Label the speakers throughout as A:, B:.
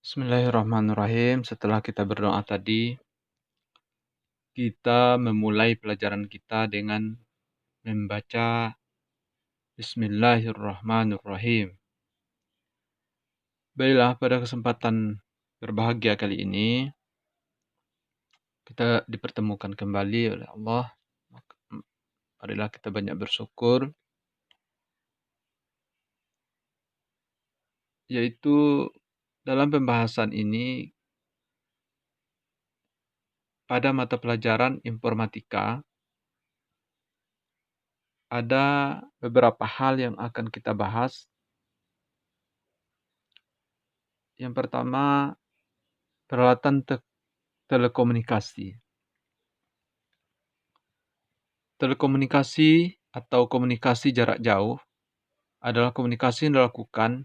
A: Bismillahirrahmanirrahim. Setelah kita berdoa tadi, kita memulai pelajaran kita dengan membaca Bismillahirrahmanirrahim. Baiklah, pada kesempatan berbahagia kali ini, kita dipertemukan kembali oleh Allah. Marilah kita banyak bersyukur, yaitu dalam pembahasan ini, pada mata pelajaran informatika, ada beberapa hal yang akan kita bahas. Yang pertama, peralatan telekomunikasi. Telekomunikasi atau komunikasi jarak jauh adalah komunikasi yang dilakukan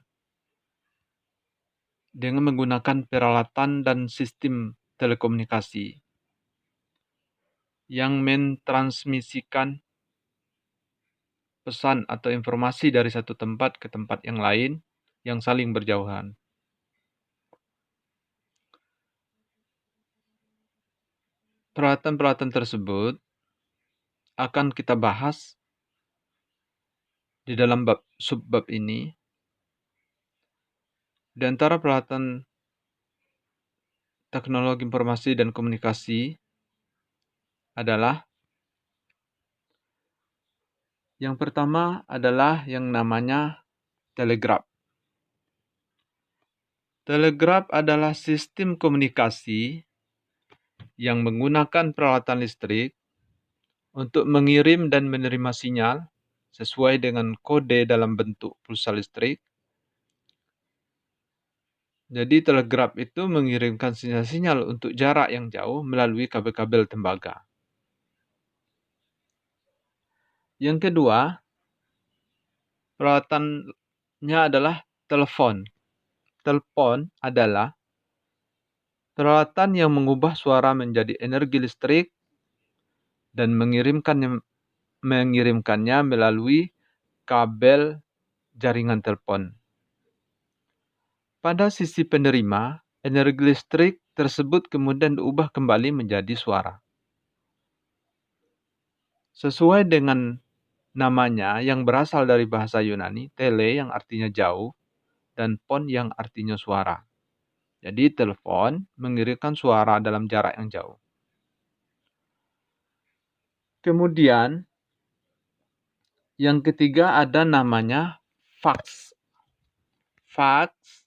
A: dengan menggunakan peralatan dan sistem telekomunikasi yang mentransmisikan pesan atau informasi dari satu tempat ke tempat yang lain yang saling berjauhan. Peralatan-peralatan tersebut akan kita bahas di dalam subbab ini. Di antara peralatan teknologi informasi dan komunikasi adalah yang pertama adalah yang namanya telegraf. Telegraf adalah sistem komunikasi yang menggunakan peralatan listrik untuk mengirim dan menerima sinyal sesuai dengan kode dalam bentuk pulsa listrik. Jadi telegraf itu mengirimkan sinyal-sinyal untuk jarak yang jauh melalui kabel-kabel tembaga. Yang kedua, peralatannya adalah telepon. Telepon adalah peralatan yang mengubah suara menjadi energi listrik dan mengirimkannya melalui kabel jaringan telepon. Pada sisi penerima, energi listrik tersebut kemudian diubah kembali menjadi suara. Sesuai dengan namanya yang berasal dari bahasa Yunani, tele yang artinya jauh, dan pon yang artinya suara. Jadi telepon mengirimkan suara dalam jarak yang jauh. Kemudian, yang ketiga ada namanya fax. Fax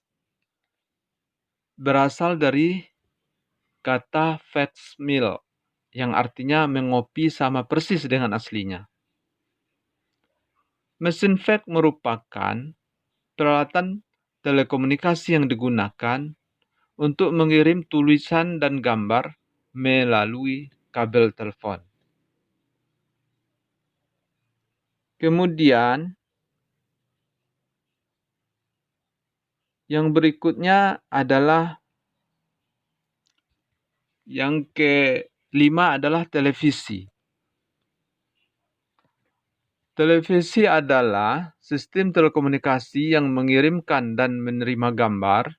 A: berasal dari kata facsmil yang artinya mengopi sama persis dengan aslinya. Mesin fax merupakan peralatan telekomunikasi yang digunakan untuk mengirim tulisan dan gambar melalui kabel telepon. Kemudian, yang berikutnya adalah yang kelima adalah televisi. Televisi adalah sistem telekomunikasi yang mengirimkan dan menerima gambar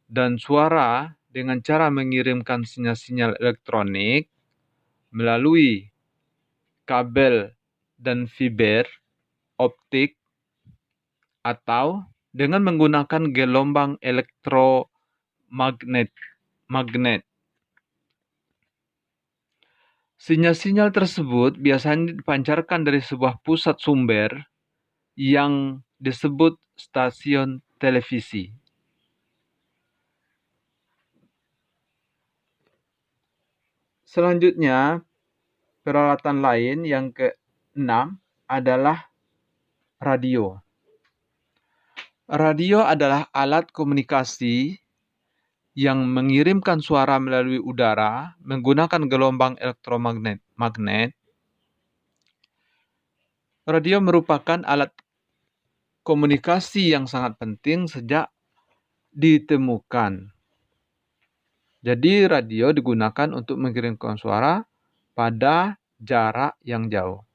A: dan suara dengan cara mengirimkan sinyal-sinyal elektronik melalui kabel dan fiber optik atau dengan menggunakan gelombang elektromagnet. Sinyal-sinyal tersebut biasanya dipancarkan dari sebuah pusat sumber yang disebut stasiun televisi. Selanjutnya, peralatan lain yang keenam adalah radio. Radio adalah alat komunikasi yang mengirimkan suara melalui udara menggunakan gelombang elektromagnet. Radio merupakan alat komunikasi yang sangat penting sejak ditemukan. Jadi radio digunakan untuk mengirimkan suara pada jarak yang jauh.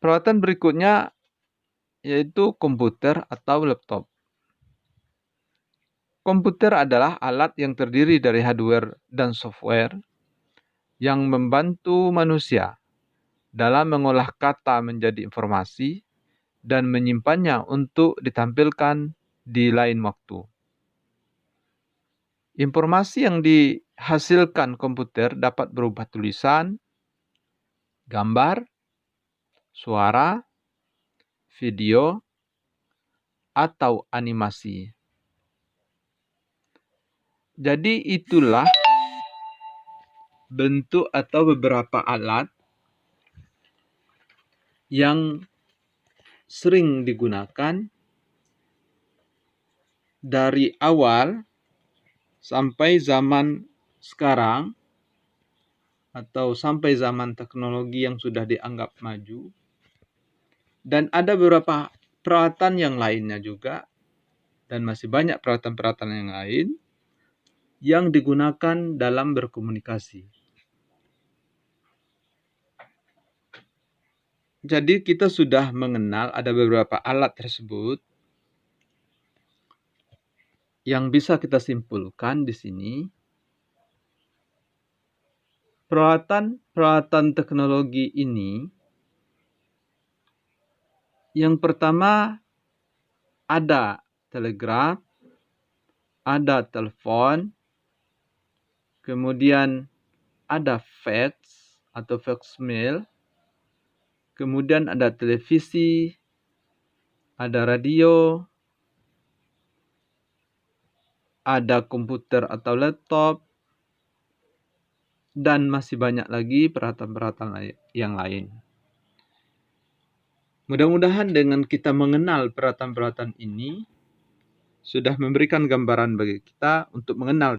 A: Peralatan berikutnya yaitu komputer atau laptop. Komputer adalah alat yang terdiri dari hardware dan software yang membantu manusia dalam mengolah kata menjadi informasi dan menyimpannya untuk ditampilkan di lain waktu. Informasi yang dihasilkan komputer dapat berupa tulisan, gambar, suara, video, atau animasi. Jadi itulah bentuk atau beberapa alat yang sering digunakan dari awal sampai zaman sekarang atau sampai zaman teknologi yang sudah dianggap maju. Dan ada beberapa peralatan yang lainnya juga, dan masih banyak peralatan-peralatan yang lain yang digunakan dalam berkomunikasi. Jadi kita sudah mengenal ada beberapa alat tersebut yang bisa kita simpulkan di sini. Peralatan teknologi ini, yang pertama ada telegraf, ada telepon, kemudian ada fax atau faxmail, kemudian ada televisi, ada radio, ada komputer atau laptop, dan masih banyak lagi peralatan-peralatan yang lain. Mudah-mudahan dengan kita mengenal peralatan-peralatan ini sudah memberikan gambaran bagi kita untuk mengenal